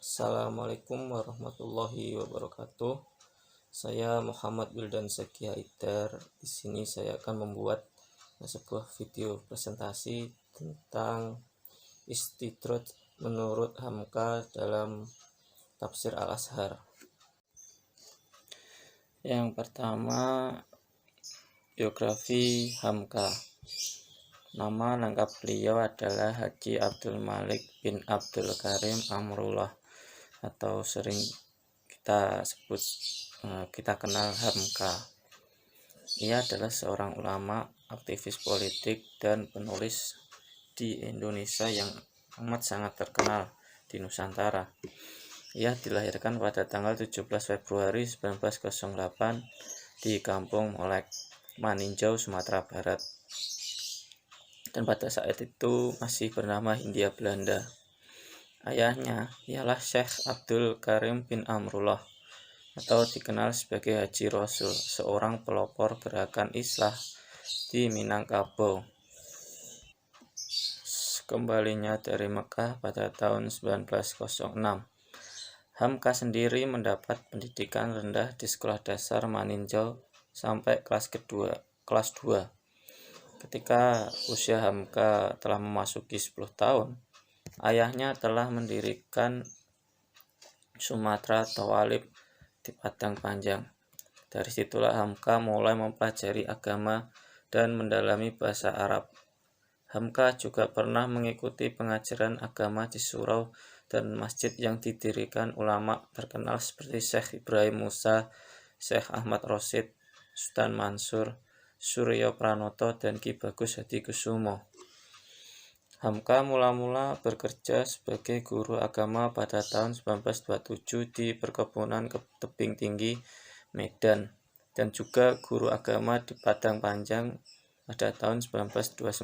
Assalamualaikum warahmatullahi wabarakatuh. Saya Muhammad Wildan Zaki Haidar. Di sini saya akan membuat sebuah video presentasi tentang istidraj menurut Hamka dalam tafsir Al-Azhar. Yang pertama, biografi Hamka. Nama lengkap beliau adalah Haji Abdul Malik bin Abdul Karim Amrullah, atau sering kita kenal Hamka. Ia adalah seorang ulama, aktivis politik, dan penulis di Indonesia yang amat sangat terkenal di Nusantara. Ia dilahirkan pada tanggal 17 Februari 1908 di Kampung Molek, Maninjau, Sumatera Barat. Dan pada saat itu masih bernama Hindia Belanda. Ayahnya ialah Syekh Abdul Karim bin Amrullah, atau dikenal sebagai Haji Rasul, seorang pelopor gerakan Islah di Minangkabau. Kembalinya dari Mekah pada tahun 1906, Hamka sendiri mendapat pendidikan rendah di sekolah dasar Maninjau sampai kelas 2. Ketika usia Hamka telah memasuki 10 tahun, ayahnya telah mendirikan Sumatera Tawalib di Padang Panjang. Dari situlah Hamka mulai mempelajari agama dan mendalami bahasa Arab. Hamka juga pernah mengikuti pengajaran agama di surau dan masjid yang didirikan ulama terkenal seperti Syekh Ibrahim Musa, Syekh Ahmad Rosid, Sultan Mansur, Suryo Pranoto, dan Ki Bagus Hadikusumo. Hamka mula-mula bekerja sebagai guru agama pada tahun 1927 di perkebunan Tebing Tinggi, Medan, dan juga guru agama di Padang Panjang pada tahun 1929.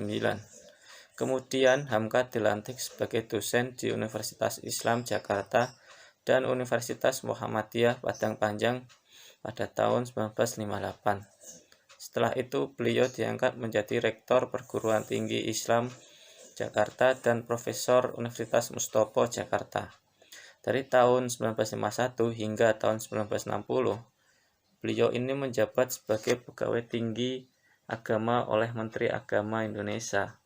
Kemudian Hamka dilantik sebagai dosen di Universitas Islam Jakarta dan Universitas Muhammadiyah Padang Panjang pada tahun 1958. Setelah itu beliau diangkat menjadi rektor Perguruan Tinggi Islam Jakarta dan Profesor Universitas Mustopo Jakarta. Dari tahun 1951 hingga tahun 1960, beliau ini menjabat sebagai pegawai tinggi agama oleh Menteri Agama Indonesia.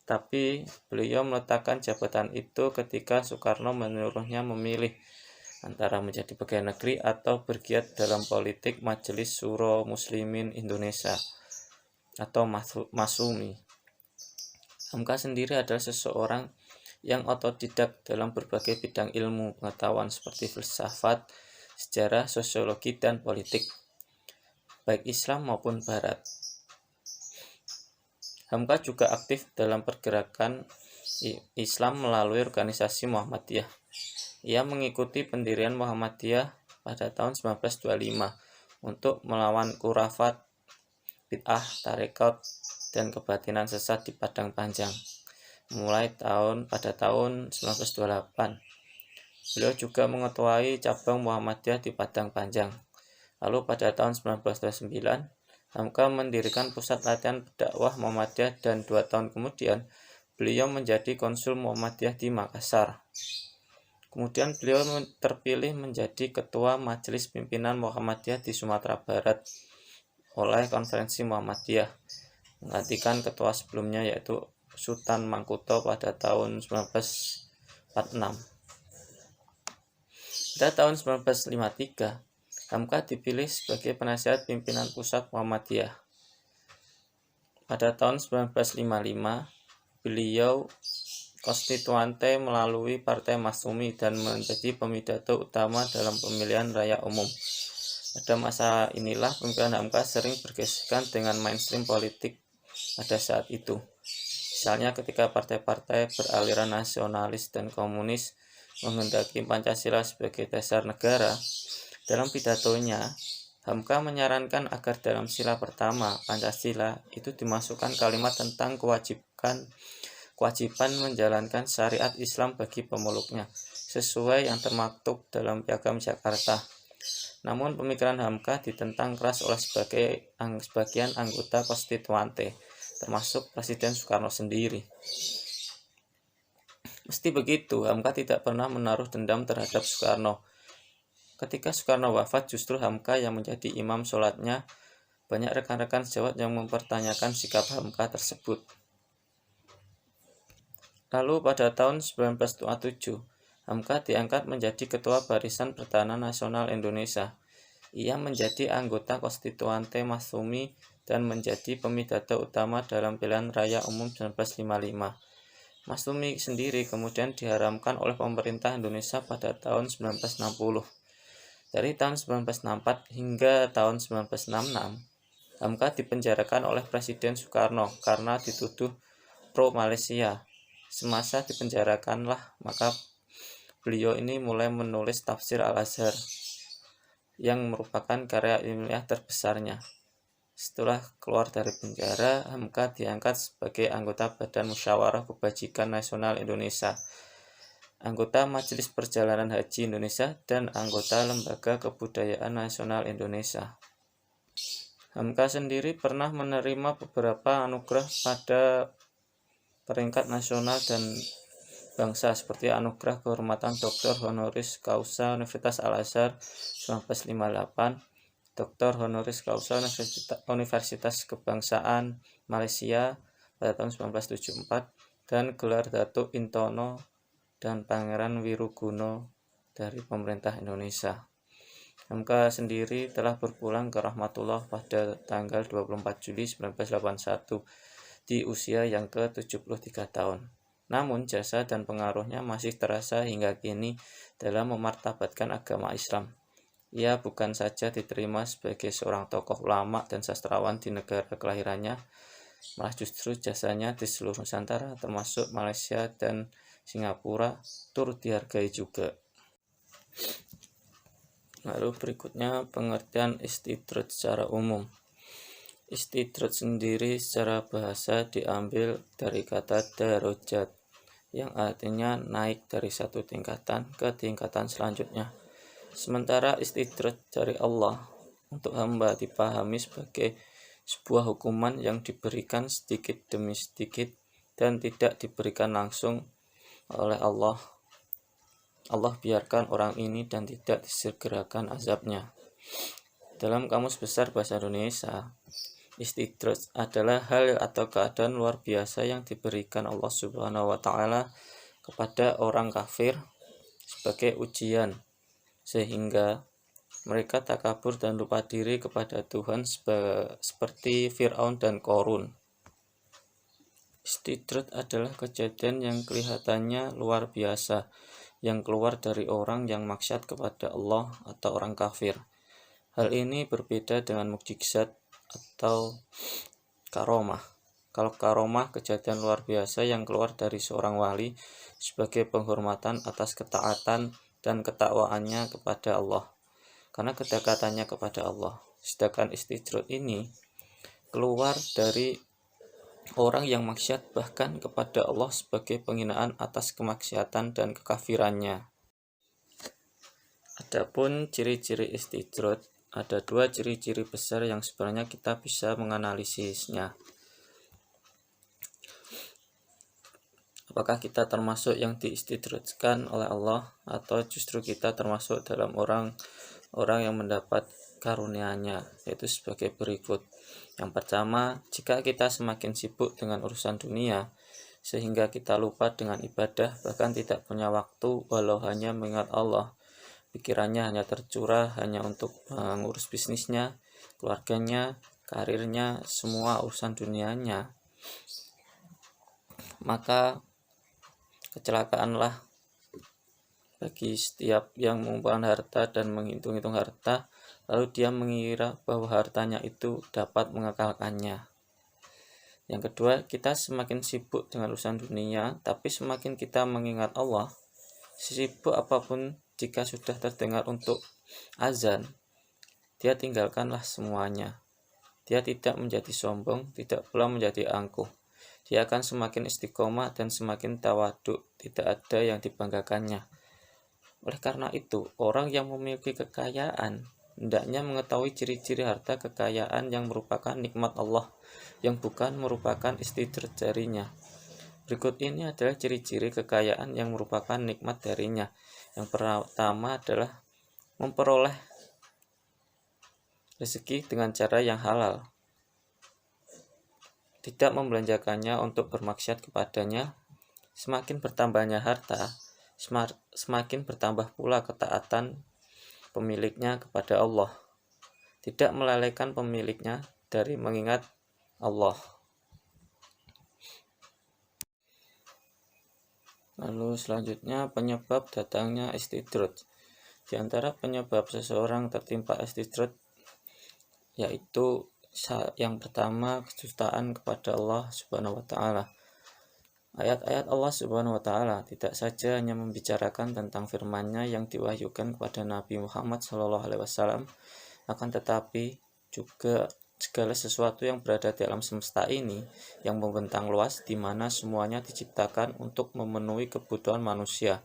Tapi beliau meletakkan jabatan itu ketika Soekarno menyuruhnya memilih antara menjadi pegawai negeri atau bergiat dalam politik Majelis Syuro Muslimin Indonesia atau Masumi. Hamka sendiri adalah seseorang yang otodidak dalam berbagai bidang ilmu pengetahuan seperti filsafat, sejarah, sosiologi, dan politik, baik Islam maupun Barat. Hamka juga aktif dalam pergerakan Islam melalui organisasi Muhammadiyah. Ia mengikuti pendirian Muhammadiyah pada tahun 1925 untuk melawan khurafat, bid'ah, tarekat, dan kebatinan sesat di Padang Panjang. Pada tahun 1928, beliau juga mengetuai cabang Muhammadiyah di Padang Panjang. Lalu pada tahun 1929, Hamka mendirikan pusat latihan dakwah Muhammadiyah, dan 2 tahun kemudian beliau menjadi konsul Muhammadiyah di Makassar. Kemudian beliau terpilih menjadi ketua Majelis Pimpinan Muhammadiyah di Sumatera Barat oleh Konferensi Muhammadiyah, menggantikan ketua sebelumnya yaitu Sultan Mangkuto pada tahun 1946. Pada tahun 1953, Hamka dipilih sebagai penasihat pimpinan pusat Muhammadiyah. Pada tahun 1955, beliau konstituante melalui Partai Masyumi dan menjadi pemidato utama dalam pemilihan raya umum. Pada masa inilah pimpinan Hamka sering bergesekan dengan mainstream politik pada saat itu. Misalnya ketika partai-partai beraliran nasionalis dan komunis menghendaki Pancasila sebagai dasar negara, dalam pidatonya Hamka menyarankan agar dalam sila pertama Pancasila itu dimasukkan kalimat tentang kewajiban menjalankan syariat Islam bagi pemeluknya, sesuai yang termaktub dalam Piagam Jakarta. Namun pemikiran Hamka ditentang keras oleh sebagian anggota konstituante, termasuk Presiden Soekarno sendiri. Mesti begitu, Hamka tidak pernah menaruh dendam terhadap Soekarno. Ketika Soekarno wafat, justru Hamka yang menjadi imam sholatnya. Banyak rekan-rekan sejawat yang mempertanyakan sikap Hamka tersebut. Lalu pada tahun 1957, Hamka diangkat menjadi Ketua Barisan Pertahanan Nasional Indonesia. Ia menjadi anggota konstituante Masyumi dan menjadi pemidato utama dalam pilihan raya umum 1955. Masyumi sendiri kemudian diharamkan oleh pemerintah Indonesia pada tahun 1960. Dari tahun 1964 hingga tahun 1966, Hamka dipenjarakan oleh Presiden Soekarno karena dituduh pro-Malaysia. Semasa dipenjarakanlah, maka beliau ini mulai menulis Tafsir Al-Azhar yang merupakan karya ilmiah terbesarnya. Setelah keluar dari penjara, Hamka diangkat sebagai anggota Badan Musyawarah Kebajikan Nasional Indonesia, anggota Majelis Perjalanan Haji Indonesia, dan anggota Lembaga Kebudayaan Nasional Indonesia. Hamka sendiri pernah menerima beberapa anugerah pada peringkat nasional dan bangsa seperti anugerah kehormatan Dr. Honoris Causa Universitas Al-Azhar 1958, Dr. Honoris Causa Universitas Kebangsaan Malaysia pada tahun 1974, dan gelar Datuk Intono dan Pangeran Wiruguno dari pemerintah Indonesia. Hamka sendiri telah berpulang ke rahmatullah pada tanggal 24 Juli 1981 di usia yang ke-73 tahun. Namun jasa dan pengaruhnya masih terasa hingga kini dalam memartabatkan agama Islam. Ia bukan saja diterima sebagai seorang tokoh ulama dan sastrawan di negara kelahirannya, malah justru jasanya di seluruh Nusantara termasuk Malaysia dan Singapura turut dihargai juga. Lalu berikutnya pengertian istidraj secara umum. Istidraj sendiri secara bahasa diambil dari kata darajat yang artinya naik dari satu tingkatan ke tingkatan selanjutnya. Sementara istidraj dari Allah untuk hamba dipahami sebagai sebuah hukuman yang diberikan sedikit demi sedikit dan tidak diberikan langsung oleh Allah. Allah biarkan orang ini dan tidak disegerakan azabnya. Dalam Kamus Besar Bahasa Indonesia, istidraj adalah hal atau keadaan luar biasa yang diberikan Allah Subhanahu wa Ta'ala kepada orang kafir sebagai ujian, sehingga mereka takabur dan lupa diri kepada Tuhan seperti Fir'aun dan Qorun. Istidraj adalah kejadian yang kelihatannya luar biasa, yang keluar dari orang yang maksiat kepada Allah atau orang kafir. Hal ini berbeda dengan mukjizat atau karomah. Kalau karomah, kejadian luar biasa yang keluar dari seorang wali sebagai penghormatan atas ketaatan dan ketakwaannya kepada Allah, karena kedekatannya kepada Allah. Sedangkan istidraj ini keluar dari orang yang maksiat bahkan kepada Allah sebagai penghinaan atas kemaksiatan dan kekafirannya. Adapun ciri-ciri istidraj, ada dua ciri-ciri besar yang sebenarnya kita bisa menganalisisnya. Apakah kita termasuk yang diistidrajkan oleh Allah atau justru kita termasuk dalam orang yang mendapat karunia-Nya, yaitu sebagai berikut. Yang pertama, jika kita semakin sibuk dengan urusan dunia sehingga kita lupa dengan ibadah, bahkan tidak punya waktu walau hanya mengingat Allah, pikirannya hanya tercurah hanya untuk mengurus bisnisnya, keluarganya, karirnya, semua urusan dunianya, maka kecelakaanlah bagi setiap yang mengumpulkan harta dan menghitung-hitung harta, lalu dia mengira bahwa hartanya itu dapat mengekalkannya. Yang kedua, kita semakin sibuk dengan urusan dunia, tapi semakin kita mengingat Allah, sibuk apapun jika sudah terdengar untuk azan, dia tinggalkanlah semuanya. Dia tidak menjadi sombong, tidak pula menjadi angkuh. Dia akan semakin istiqomah dan semakin tawaduk, tidak ada yang dibanggakannya. Oleh karena itu, orang yang memiliki kekayaan hendaknya mengetahui ciri-ciri harta kekayaan yang merupakan nikmat Allah, yang bukan merupakan istidraj darinya. Berikut ini adalah ciri-ciri kekayaan yang merupakan nikmat darinya. Yang pertama adalah memperoleh rezeki dengan cara yang halal, tidak membelanjakannya untuk bermaksiat kepadanya. Semakin bertambahnya harta, semakin bertambah pula ketaatan pemiliknya kepada Allah, tidak melalaikan pemiliknya dari mengingat Allah. Lalu selanjutnya penyebab datangnya istidraj. Di antara penyebab seseorang tertimpa istidraj yaitu yang pertama kedustaan kepada Allah Subhanahu wa taala. Ayat-ayat Allah Subhanahu wa taala tidak saja hanya membicarakan tentang firman-Nya yang diwahyukan kepada Nabi Muhammad SAW, akan tetapi juga segala sesuatu yang berada di alam semesta ini yang membentang luas, di mana semuanya diciptakan untuk memenuhi kebutuhan manusia.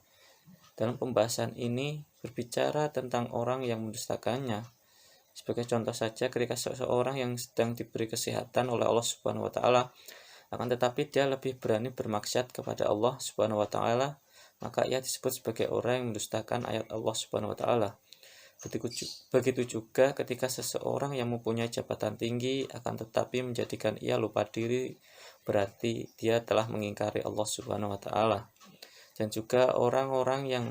Dalam pembahasan ini berbicara tentang orang yang mendustakannya. Sebagai contoh saja, ketika seseorang yang sedang diberi kesehatan oleh Allah Subhanahu wa taala, akan tetapi dia lebih berani bermaksiat kepada Allah Subhanahu wa taala, maka ia disebut sebagai orang yang mendustakan ayat Allah Subhanahu wa taala. Begitu juga ketika seseorang yang mempunyai jabatan tinggi akan tetapi menjadikan ia lupa diri, berarti dia telah mengingkari Allah Subhanahu wa taala. Dan juga orang-orang yang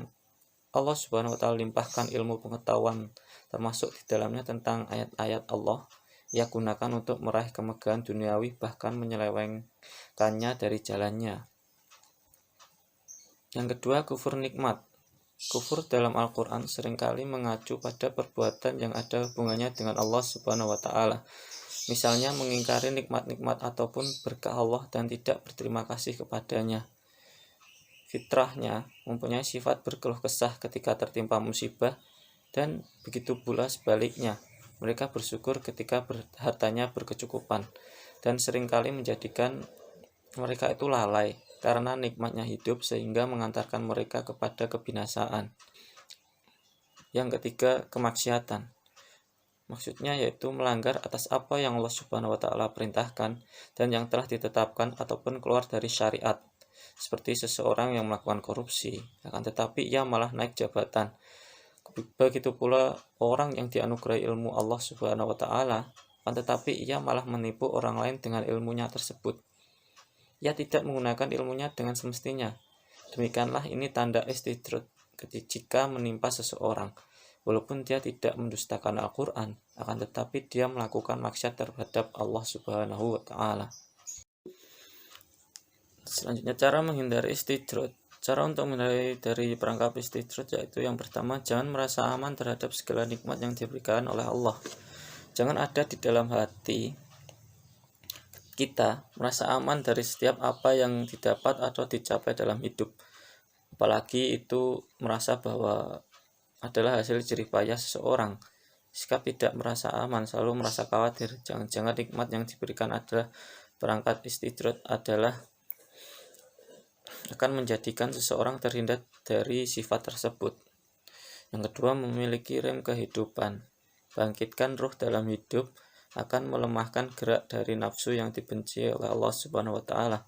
Allah Subhanahu wa taala limpahkan ilmu pengetahuan, termasuk di dalamnya tentang ayat-ayat Allah, ia gunakan untuk meraih kemegahan duniawi, bahkan menyelewengkannya dari jalannya. Yang kedua, kufur nikmat. Kufur dalam Al-Quran seringkali mengacu pada perbuatan yang ada hubungannya dengan Allah Subhanahu wa taala. Misalnya mengingkari nikmat-nikmat ataupun berkah Allah dan tidak berterima kasih kepadanya. Fitrahnya mempunyai sifat berkeluh kesah ketika tertimpa musibah, dan begitu pula sebaliknya. Mereka bersyukur ketika hartanya berkecukupan, dan seringkali menjadikan mereka itu lalai karena nikmatnya hidup sehingga mengantarkan mereka kepada kebinasaan. Yang ketiga, kemaksiatan. Maksudnya yaitu melanggar atas apa yang Allah Subhanahu wa taala perintahkan dan yang telah ditetapkan ataupun keluar dari syariat. Seperti seseorang yang melakukan korupsi, akan tetapi ia malah naik jabatan. Begitu pula orang yang dianugerahi ilmu Allah Subhanahu wa taala, akan tetapi ia malah menipu orang lain dengan ilmunya tersebut. Ia tidak menggunakan ilmunya dengan semestinya. Demikianlah ini tanda istidraj jika menimpa seseorang. Walaupun dia tidak mendustakan Al-Quran, akan tetapi dia melakukan maksiat terhadap Allah Subhanahu wa taala. Selanjutnya, cara menghindari istidraj. Cara untuk menghindari dari perangkap istidraj yaitu yang pertama, jangan merasa aman terhadap segala nikmat yang diberikan oleh Allah. Jangan ada di dalam hati kita merasa aman dari setiap apa yang didapat atau dicapai dalam hidup. Apalagi itu merasa bahwa adalah hasil jerih payah seseorang. Sikap tidak merasa aman, selalu merasa khawatir. Jangan-jangan nikmat yang diberikan adalah perangkat istidraj adalah akan menjadikan seseorang terhindar dari sifat tersebut. Yang kedua, memiliki rem kehidupan. Bangkitkan ruh dalam hidup akan melemahkan gerak dari nafsu yang dibenci oleh Allah Subhanahu wa taala.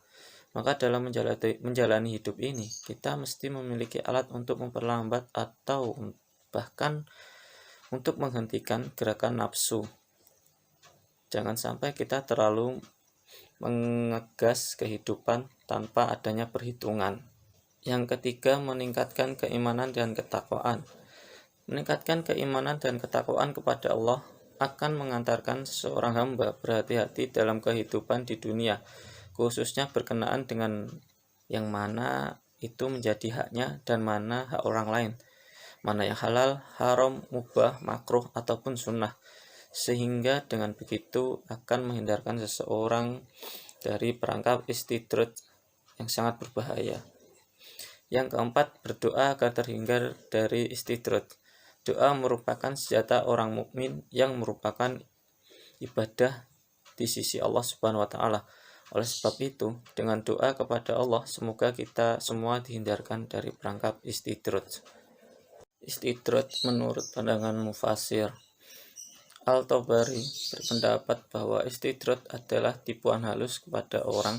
Maka dalam menjalani hidup ini, kita mesti memiliki alat untuk memperlambat atau bahkan untuk menghentikan gerakan nafsu. Jangan sampai kita terlalu mengegas kehidupan tanpa adanya perhitungan. Yang ketiga, meningkatkan keimanan dan ketakwaan. Meningkatkan keimanan dan ketakwaan kepada Allah akan mengantarkan seseorang hamba berhati-hati dalam kehidupan di dunia, khususnya berkenaan dengan yang mana itu menjadi haknya dan mana hak orang lain, mana yang halal, haram, mubah, makruh, ataupun sunnah. Sehingga dengan begitu akan menghindarkan seseorang dari perangkap istidraj yang sangat berbahaya. Yang keempat, berdoa agar terhindar dari istidraj. Doa merupakan senjata orang mukmin yang merupakan ibadah di sisi Allah Subhanahu wa taala. Oleh sebab itu, dengan doa kepada Allah, semoga kita semua dihindarkan dari perangkap istidraj. Istidraj menurut pandangan mufassir Al-Tabari berpendapat bahwa istidraj adalah tipuan halus kepada orang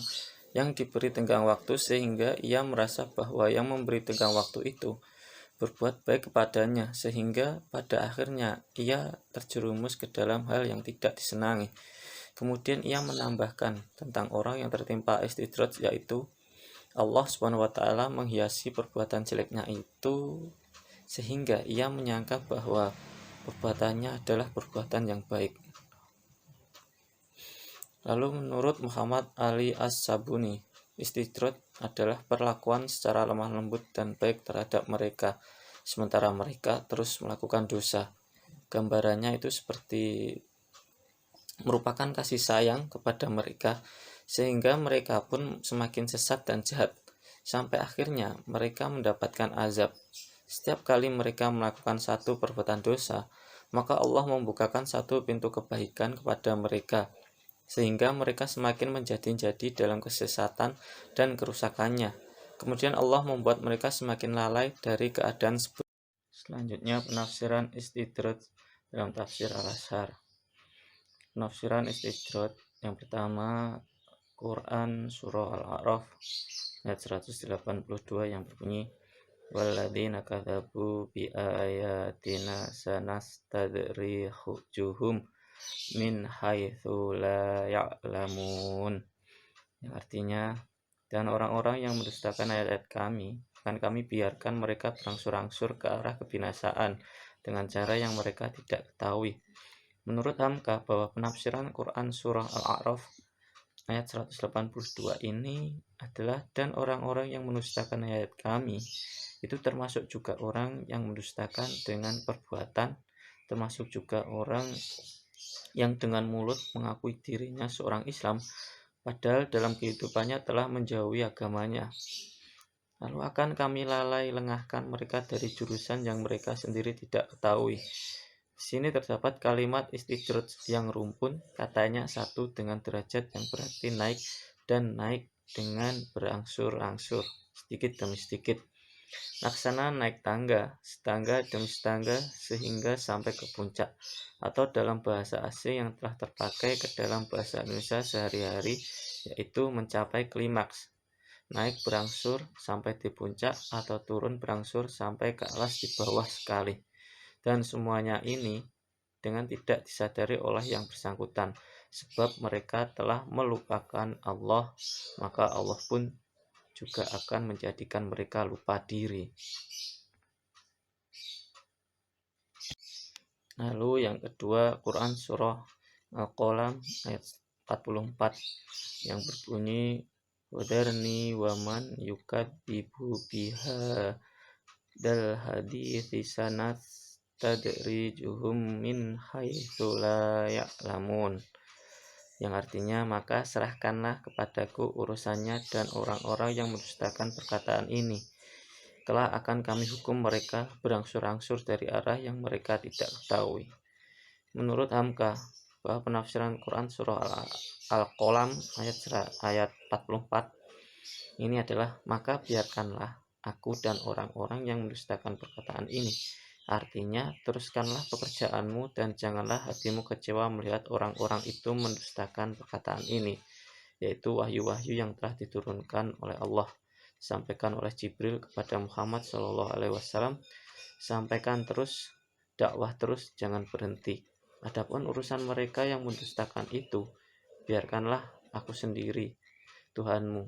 yang diberi tenggang waktu sehingga ia merasa bahwa yang memberi tenggang waktu itu berbuat baik kepadanya, sehingga pada akhirnya ia terjerumus ke dalam hal yang tidak disenangi. Kemudian ia menambahkan tentang orang yang tertimpa istidraj, yaitu Allah SWT menghiasi perbuatan jeleknya itu sehingga ia menyangka bahwa perbuatannya adalah perbuatan yang baik. Lalu menurut Muhammad Ali As-Sabuni, istidraj adalah perlakuan secara lemah lembut dan baik terhadap mereka, sementara mereka terus melakukan dosa. Gambarannya itu seperti merupakan kasih sayang kepada mereka, sehingga mereka pun semakin sesat dan jahat, sampai akhirnya mereka mendapatkan azab. Setiap kali mereka melakukan satu perbuatan dosa, maka Allah membukakan satu pintu kebaikan kepada mereka, sehingga mereka semakin menjadi-jadi dalam kesesatan dan kerusakannya. Kemudian Allah membuat mereka semakin lalai dari keadaan sebelumnya. Selanjutnya penafsiran istidraj dalam tafsir Al-Azhar. Penafsiran istidraj yang pertama, Quran Surah Al-A'raf ayat 182 yang berbunyi, walladzina kadzabu bi ayatina sanastadrijuhum min haitsu la ya'lamun. Yang artinya, dan orang-orang yang mendustakan ayat-ayat kami akan kami biarkan mereka berangsur-angsur ke arah kebinasaan dengan cara yang mereka tidak ketahui. Menurut Hamka, bahwa penafsiran Quran Surah Al-A'raf ayat 182 ini adalah, dan orang-orang yang mendustakan ayat kami itu termasuk juga orang yang mendustakan dengan perbuatan, termasuk juga orang yang dengan mulut mengakui dirinya seorang Islam, padahal dalam kehidupannya telah menjauhi agamanya. Lalu akan kami lalai lengahkan mereka dari jurusan yang mereka sendiri tidak ketahui. Di sini terdapat kalimat istidraj yang rumpun, katanya satu dengan derajat yang berarti naik, dan naik dengan berangsur-angsur, sedikit demi sedikit. Laksana naik tangga, setangga demi setangga sehingga sampai ke puncak, atau dalam bahasa asing yang telah terpakai ke dalam bahasa Indonesia sehari-hari, yaitu mencapai klimaks. Naik berangsur sampai di puncak, atau turun berangsur sampai ke alas di bawah sekali. Dan semuanya ini dengan tidak disadari oleh yang bersangkutan, sebab mereka telah melupakan Allah, maka Allah pun juga akan menjadikan mereka lupa diri. Lalu yang kedua, Quran Surah Al-Qalam ayat 44 yang berbunyi, wadarni waman yukadzibu biha dal hadithi sanat tadrijuhum min haitsu la ya'lamun. Yang artinya, maka serahkanlah kepadaku urusannya dan orang-orang yang mendustakan perkataan ini. Kelak akan kami hukum mereka berangsur-angsur dari arah yang mereka tidak ketahui. Menurut Hamka, bahwa penafsiran Quran Surah Al-Qalam ayat 44 ini adalah, maka biarkanlah aku dan orang-orang yang mendustakan perkataan ini. Artinya, teruskanlah pekerjaanmu dan janganlah hatimu kecewa melihat orang-orang itu mendustakan perkataan ini, yaitu wahyu-wahyu yang telah diturunkan oleh Allah, disampaikan oleh Jibril kepada Muhammad SAW. Sampaikan terus, dakwah terus, jangan berhenti. Adapun urusan mereka yang mendustakan itu, biarkanlah aku sendiri, Tuhanmu,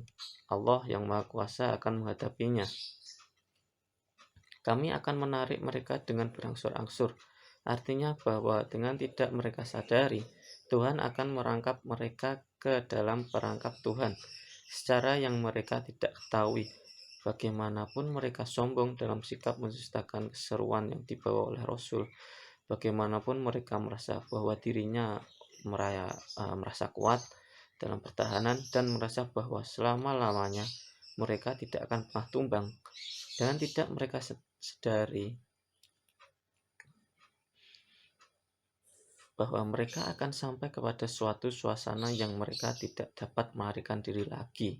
Allah yang Maha Kuasa akan menghadapinya. Kami akan menarik mereka dengan berangsur-angsur. Artinya bahwa dengan tidak mereka sadari, Tuhan akan merangkap mereka ke dalam perangkap Tuhan secara yang mereka tidak ketahui. Bagaimanapun mereka sombong dalam sikap mendustakan keseruan yang dibawa oleh Rasul, bagaimanapun mereka merasa bahwa dirinya merasa kuat dalam pertahanan dan merasa bahwa selama-lamanya mereka tidak akan pernah tumbang, dengan tidak mereka sadari bahwa mereka akan sampai kepada suatu suasana yang mereka tidak dapat melarikan diri lagi.